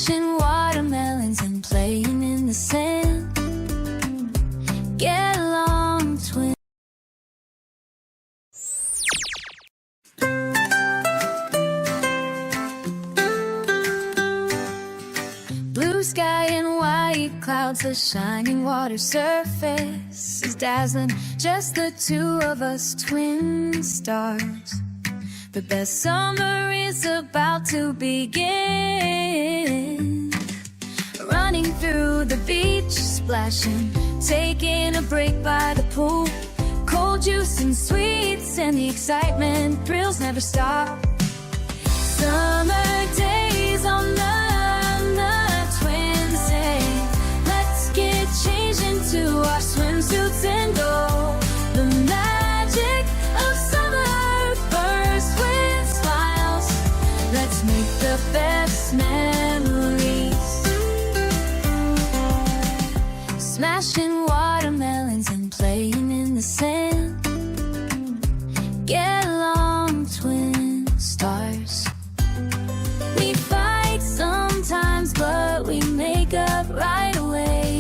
Smashing watermelons and playing in the sand. Get along, twin. Blue sky and white clouds, the shining water surface is dazzling. Just the two of us, twin stars. The best summer is about to begin. Running through the beach, splashing, taking a break by the pool. Cold juice and sweets and the excitement, thrills never stop. Summer days on the twins say, let's get changed into our swimsuits and go. The magic of summer bursts with smiles. Let's make the best memories. Smashing watermelons and playing in the sand. Get along, twin stars. We fight sometimes, but we make up right away.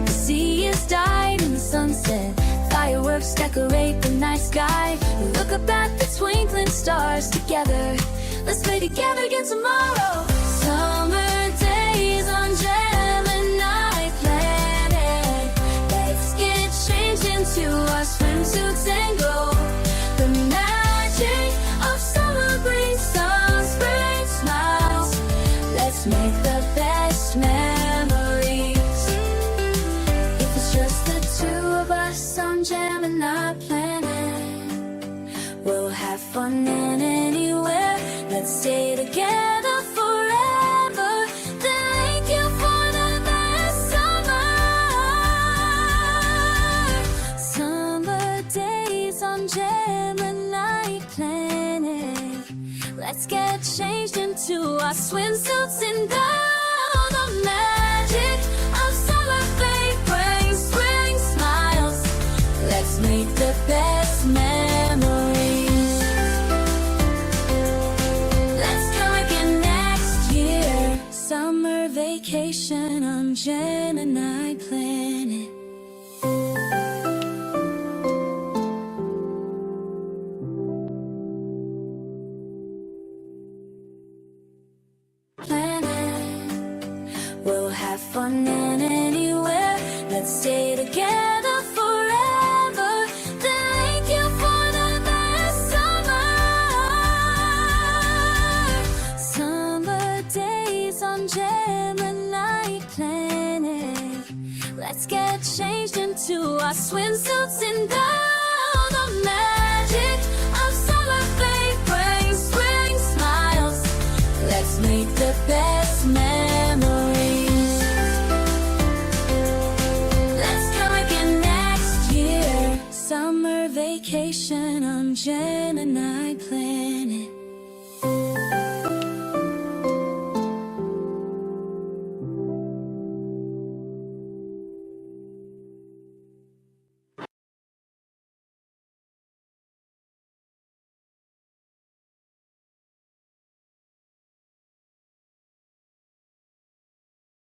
The sea is dyed in the sunset. Fireworks decorate the night sky. We look up at the twinkling stars together. Let's play together again tomorrow. Summer days on Gemini planet. Let's get changed into our swimsuits and go. The magic of summer brings some spring smiles. Let's make the best memories. If it's just the two of us on Gemini planet, we'll have fun in anywhere. Let's stay together forever. Thank you for the best summer. Summer days on Gemini planet. Let's get changed into our swimsuits and go. The magic of summer fate brings spring smiles. Let's make the best memories. Let's go again next year. Summer vacation on Gemini planet. We'll have fun in anywhere. Let's stay together forever. Thank you for the best summer. Summer days on Gemini planet. Let's get changed into our swimsuits and go. The magic of summer fate brings spring smiles. Let's make the best memories. Let's go again next year. Summer vacation on Gemini planet.